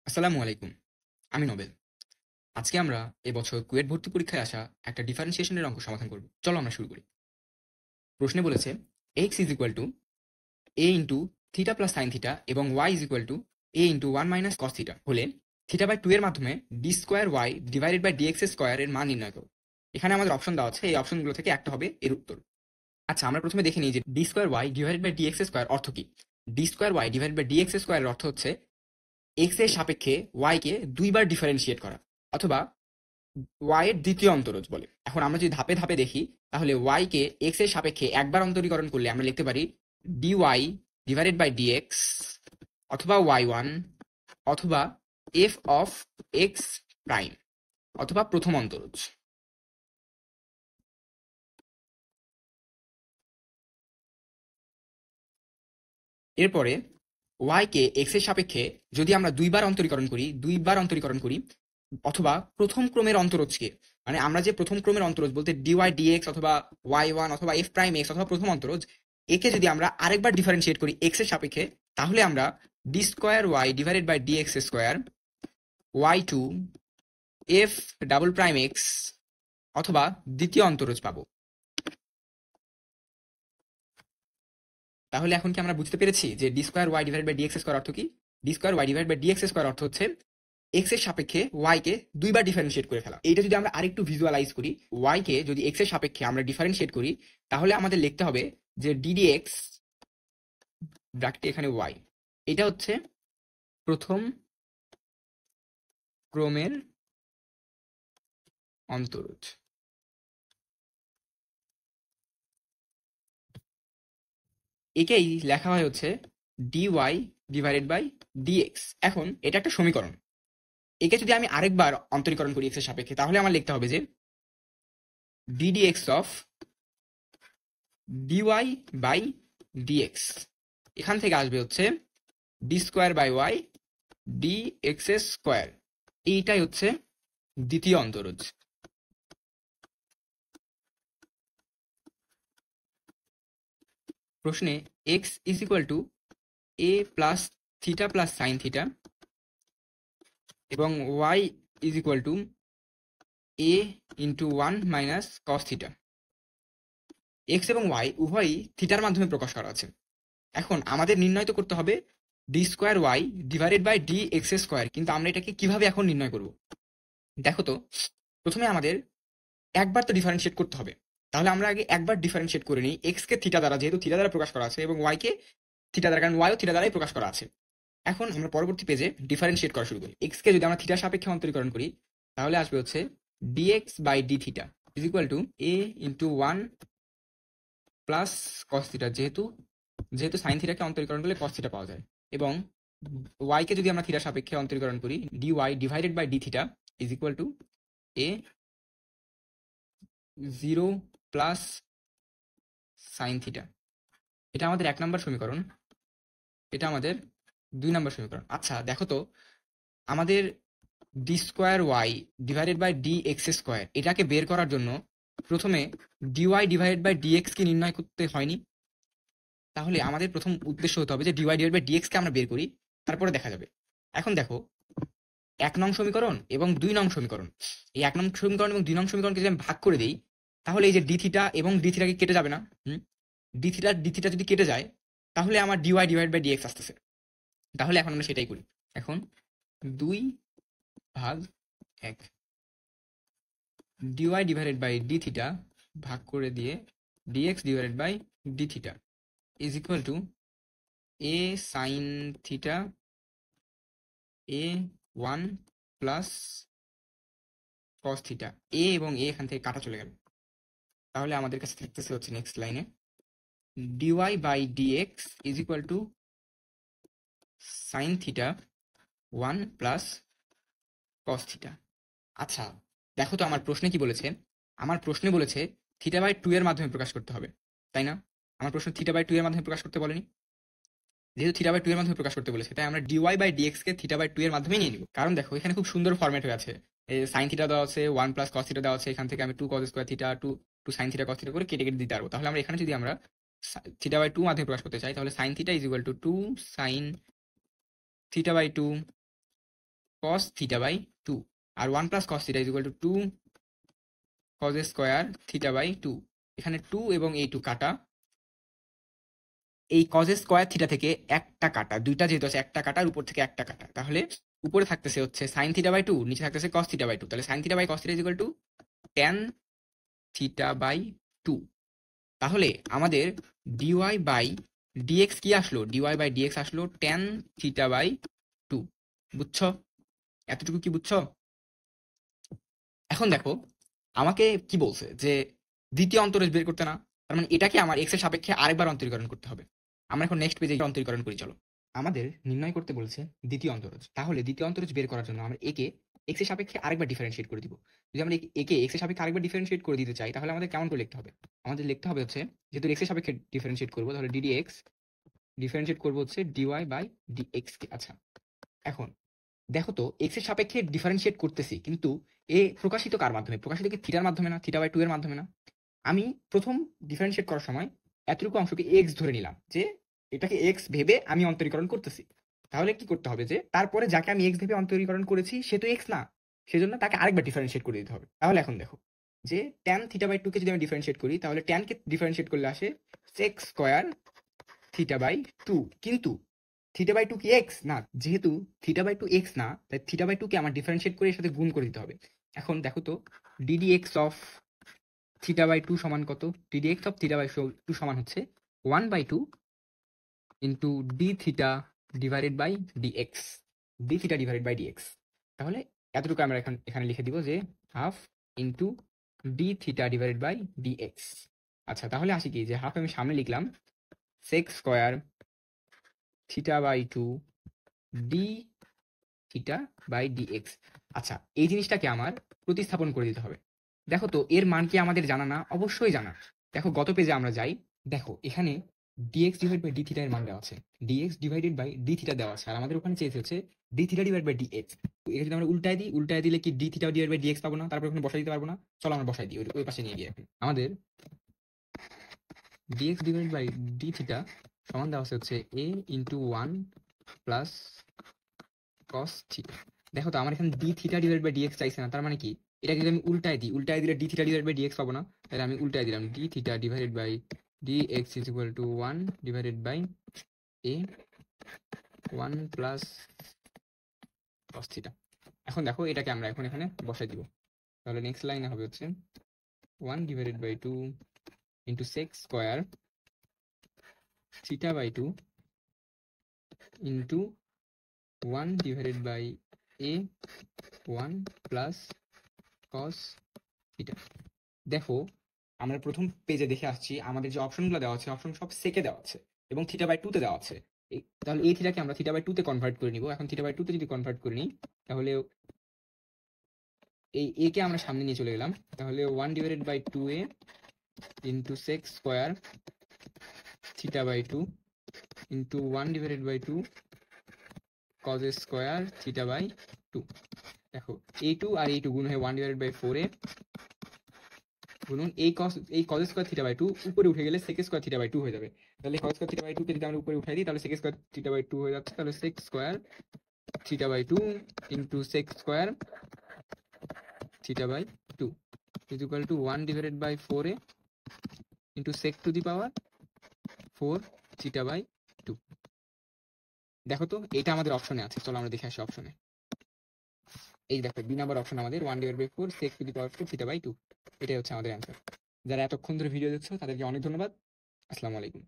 আসসালামু আলাইকুম। আমি নোবেল। আজকে আমরা এবছর কুয়েট ভর্তি পরীক্ষায় আসা একটা ডিফারেন্সিয়েশনের অঙ্ক সমাধান করব। চলো আমরা শুরু করি। প্রশ্নে বলেছে x is equal to a into theta plus sine theta এবং y is equal to a into one minus cos theta হলে থিটা বাই টু এর মাধ্যমে D square Y divided by dx square এর মান নির্ণয় করো। এখানে আমাদের অপশন দেওয়া আছে, এই অপশনগুলো থেকে একটা হবে এর উত্তর। আচ্ছা, আমরা প্রথমে দেখে নিই যে D square Y divided by dx square অর্থ কি। D square Y divided by DX স্কোয়ারের অর্থ হচ্ছে এক্স এর সাপেক্ষে ওয়াই কে দুইবার ডিফারেন্সিয়েট করা, অথবা ওয়াই এর দ্বিতীয় অন্তরজ বলে। এখন আমরা যদি ধাপে ধাপে দেখি, তাহলে ওয়াই কে এক্স এর সাপেক্ষে একবার অন্তরীকরণ করলে আমরা লিখতে পারি d y divided by dx, অথবা ওয়াই ওয়ান, অথবা এফ অফ এক্স প্রাইম, অথবা প্রথম অন্তরজ। এরপরে ওয়াই কে এক্স এর সাপেক্ষে যদি আমরা দুইবার অন্তরীকরণ করি, অথবা প্রথম ক্রমের অন্তরজকে, মানে আমরা যে প্রথম ক্রমের অন্তরজ বলতে ডিওয়াই ডিএক্স অথবা ওয়াই ওয়ান অথবা এফ প্রাইম এক্স অথবা প্রথম অন্তরজ, একে যদি আমরা আরেকবার ডিফারেন্সিয়েট করি এক্স এর সাপেক্ষে, তাহলে আমরা d square Y divided by dx square y two f double prime x অথবা দ্বিতীয় অন্তরজ পাবো। তাহলে এখন কি আমরা বুঝতে পেরেছি যে D square y divide by dx square অর্থ কি? D square y divide by dx square অর্থ হচ্ছে এক্স এর সাপেক্ষে ওয়াই কে দুইবার ডিফারেন্সিয়েট করে ফেলা। এইটা যদি আমরা আরেকটু ভিজুয়ালাইজ করি, ওয়াই কে যদি এক্স এর সাপেক্ষে আমরা ডিফারেন্সিয়েট করি, তাহলে আমাদের লিখতে হবে যে ডিডিএক্স ব্র্যাকেটে এখানে ওয়াই, এটা হচ্ছে প্রথম ক্রমের অন্তরজ। একেই লেখা হয় হচ্ছে ডিওয়াই ডিভাইডেড বাই ডিএক্স। এখন এটা একটা সমীকরণ, একে যদি আমি আরেকবার অন্তরীকরণ করি এক্স এর সাপেক্ষে, তাহলে আমার লিখতে হবে যে d d x of d y by d x. এখান থেকে আসবে হচ্ছে d square by y d x square. এইটাই হচ্ছে দ্বিতীয় অন্তরজ। প্রশ্নে x is equal to a plus theta plus sine theta এবং y is equal to a into one minus cos theta. X এবং ওয়াই উভয়ই থিটার মাধ্যমে প্রকাশ করা আছে। এখন আমাদের নির্ণয় তো করতে হবে d square Y divided by d x square, কিন্তু আমরা এটাকে কিভাবে এখন নির্ণয় করব? দেখো তো, প্রথমে আমাদের একবার তো ডিফারেন্সিয়েট করতে হবে। তাহলে আমরা আগে একবার ডিফারেন্সিয়েট করে নিই এক্স কে থিটা দ্বারা, যেহেতু থিটা দ্বারা প্রকাশ করা আছে, এবং ওয়াই কে থিটা দ্বারা, কারণ ওয়াইও থিটা দ্বারাই প্রকাশ করা আছে। এখন আমরা পরবর্তী পেজে ডিফারেন্সিয়েট করা শুরু করি। এক্স কে যদি আমরা থিটার সাপেক্ষে অন্তরীকরণ করি, তাহলে আসবে হচ্ছে dx by d theta is equal to a into one plus cos theta, যেহেতু যেহেতু সাইন থিটাকে অন্তরীকরণ করলে কস থিটা পাওয়া যায়। এবং ওয়াই কে যদি আমরা থিটার সাপেক্ষে অন্তরীকরণ করি, d y divided by d theta is equal to a zero plus sine theta. এটা আমাদের 1 নম্বর সমীকরণ, এটা আমাদের 2 নম্বর সমীকরণ। আচ্ছা দেখো তো, আমাদের d square Y divided by d x square এটাকে বের করার জন্য প্রথমে ডিওয়াই ডিভাইডেড বাই ডিএক্স কে নির্ণয় করতে হয়নি? তাহলে আমাদের প্রথম উদ্দেশ্য হতে হবে যে ডিওয়াই ডিভাইড বাই ডিএক্স কে আমরা বের করি, তারপরে দেখা যাবে। এখন দেখো, 1 নং সমীকরণ এবং 2 নং সমীকরণ, এই 1 নং সমীকরণ এবং 2 নং সমীকরণকে যদি আমি ভাগ করে দিই, তাহলে এই যে ডি থিটা এবং ডি থিটাকে কেটে যাবে না? ডি থিটা যদি কেটে যায়, তাহলে আমার ডিওয়াই ডিভাইড বাই ডিএক্স আসতেছে। তাহলে এখন আমরা সেটাই করি। এখন 2/1 d y divided by d theta ভাগ করে দিয়ে d x divided by d theta is equal to a sine theta a one plus cos theta. A এবং এ এখান থেকে কাটা চলে গেল। তাহলে আমাদের কাছে থাকতেছে হচ্ছে নেক্সট লাইনে dy by dx is equal to sine theta one plus cos theta. আচ্ছা দেখো তো, আমার প্রশ্নে কি বলেছে? আমার প্রশ্নে বলেছে থিটা বাই টু এর মাধ্যমে প্রকাশ করতে হবে, তাই না? আমার প্রশ্ন থিটা বাই টু এর মাধ্যমে প্রকাশ করতে বলেনি। যেহেতু থিটা বাই টু এর মাধ্যমে প্রকাশ করতে বলেছে, তাই আমরা ডিওয়াই বাই ডিএক্স কে থিটা বাই টু এর মাধ্যমে নিয়ে নিব। কারণ দেখো, এখানে খুব সুন্দর ফরম্যাট হয়ে আছে। সাইন থিটা দেওয়া আছে, ওয়ান প্লাস কস থিটা দেওয়া আছে, এখান থেকে আমি two cos square theta two two sine theta cos theta করে কেটে কেটে দিতে পারবো। তাহলে আমরা এখানে যদি আমরা থিটা বাই টু মাধ্যমে প্রকাশ করতে চাই, তাহলে sine theta is equal to two sine theta by two cos theta by 2, আর 1 plus cos theta is equal to 2 cos square theta by 2। এখানে 2 এবং এই 2 কাটা, এই cos স্কয়ার থিটা থেকে একটা কাটা, দুইটা যেহেতু আছে একটা কাটার উপর থেকে একটা কাটা, তাহলে উপরে থাকতেছে হচ্ছে sin থিটা বাই 2, নিচে থাকতেছে cos থিটা বাই 2, তাহলে sin theta by cos theta is equal to tan theta by 2। তাহলে আমাদের dy বাই dx কি আসলো? dy বাই dx আসলো tan থিটা বাই 2। বুঝছো? এতটুকু কি বুঝছো? এখন দেখো আমাকে কি বলছে যে দ্বিতীয় অন্তরজ বের করতে না, তার মানে এটাকে আমার এক্স এর সাপেক্ষে আরেকবার অন্তরীকরণ করতে হবে। আমরা এখন নেক্সট পেজে অন্তরীকরণ করি, চলো। আমাদের নির্ণয় করতে বলেছে দ্বিতীয় অন্তরজ, তাহলে দ্বিতীয় অন্তরজ বের করার জন্য আমরা একে এক্স এর সাপেক্ষে আরেকবার ডিফারেন্সিয়েট করে দিব। যদি আমরা একে এক্স এর সাপেক্ষে আরেকবার ডিফারেন্সিয়েট করে দিতে চাই, তাহলে আমাদের কেমন করে লিখতে হবে? আমাদের লিখতে হবে হচ্ছে, যেহেতু এক্স এর সাপেক্ষে ডিফারেন্সিয়েট করবো, তাহলে ডিডি এক্স ডিফারেন্সিয়েট করবো হচ্ছে ডিওয়াই বাই ডিএক্স কে। আচ্ছা, এখন দেখো তো এক্স এর সাপেক্ষে ডিফারেন্সিয়েট করতেছি, কিন্তু এ প্রকাশিত কার মাধ্যমে? প্রকাশিত কি থিটার মাধ্যমে না? থিটা বাই 2 এর মাধ্যমে না? আমি প্রথম ডিফারেন্সিয়েট করার সময় এতটুকু অংশকে এক্স ধরে নিলাম, যে এটাকে এক্স ভেবে আমি অন্তরীকরণ করতেছি। তাহলে কি করতে হবে, যে তারপরে যাকে আমি এক্স ভেবে অন্তরীকরণ করেছি সে তো এক্স না, সেজন্য তাকে আরেকবার ডিফারেন্সিয়েট করে দিতে হবে। তাহলে এখন দেখো যে tan থিটা বাই 2 কে যদি আমি ডিফারেন্সিয়েট করি, তাহলে tan কে ডিফারেন্সিয়েট করলে আসে sec স্কয়ার থিটা বাই 2। কিন্তু থিটা বাই 2 কি এক্স না? যেহেতু থিটা বাই 2 এক্স না, তাই থিটা বাই 2 কে আমার ডিফারেন্সিয়েট করে এর সাথে গুণ করে দিতে হবে। এখন দেখো তো d d x of theta by 2 সমান কত? D d x of theta by 2 সমান হচ্ছে 1/2 into d theta divided by dx, d theta divided by dx. তাহলে এতটুকু আমরা এখন এখানে লিখে দিব যে half into d theta divided by dx. আচ্ছা, তাহলে আসি কি, যে হাফ আমি সামনে লিখলাম sec square theta by 2 d theta by dx. আচ্ছা, এই জিনিসটাকে আমার প্রতিস্থাপন করে দিতে হবে। দেখো তো এর মান কি আমাদের জানা না? অবশ্যই জানা। দেখো গত পেজে আমরা যাই, দেখো এখানে dx divide by d theta এর মান দেওয়া আছে, dx divided by d theta দেওয়া আছে, আর আমাদের ওখানে চেয়েছে হচ্ছে d theta divide by dx. এটা যদি আমরা উল্টায় দিই, উল্টায় দিলে কি d theta divide by dx পাবো না? তারপর ওখানে বসাই দিতে পারবো না? চলো আমরা বসাই দিই, ওই পাশে নিয়ে গিয়ে। এখন আমাদের dx divide by d theta সমান দেওয়া হচ্ছে a into 1 plus cos theta. দেখো তো আমার এখানে d theta divide by dx চাইছে না, তার মানে কি এটাকে যদি আমি উল্টায় দিই, উল্টায় দিলে d theta divide by dx পাবো না, তাহলে আমি উল্টায় দিলাম d theta divided by dx is equal to 1 divided by a 1 plus cos theta. এখন দেখো এটাকে আমরা এখন এখানে বসাই দিব, তাহলে নেক্সট লাইনে হবে হচ্ছে 1 divided by 2 into sec square theta by 2 into 1 divided by a 1 plus cos theta. দেখো আমরা প্রথম পেজে দেখে আসছি আমাদের যে অপশনগুলো দেওয়া আছে, অপশন সব সেকে দেওয়া আছে এবং থিটা বাই 2 তে দেওয়া আছে। তাহলে এই থিটাকে আমরা থিটা বাই 2 তে কনভার্ট করে নিব। এখন থিটা বাই 2 তে যদি কনভার্ট করে নিই, তাহলে এই এ কে আমরা সামনে নিয়ে চলে গেলাম, তাহলে 1 divided by 2a into sec square theta by 2 into 1 divided by 2 cos square theta by 2। দেখো এই 2 আর এই 2 গুণ হয়ে 1 ডিভাইডেড বাই 4a গুণন এই cos স্কয়ার থিটা বাই 2 উপরে উঠে গেলে sec স্কয়ার থিটা বাই 2 হয়ে যাবে। তাহলে cos স্কয়ার থিটা বাই 2 কে যদি আমরা উপরে উঠাই দিই, তাহলে sec স্কয়ার থিটা বাই 2 হয়ে যাচ্ছে। তাহলে sec square theta by 2 into sec square theta by 2 is equal to 1 divided by 4a into sec two the power 4 theta by 2। দেখো তো এটা আমাদের অপশনে আছে, চলো আমরা দেখে আসি অপশনে। এই দেখো 2 নাম্বার অপশন আমাদের 1 divide by 4 sec two the power 4 theta by 2। এটাই হচ্ছে আমাদের অ্যান্সার। যারা এতক্ষণ ধরে ভিডিও দেখছো তাদেরকে অনেক ধন্যবাদ। আসসালামু আলাইকুম।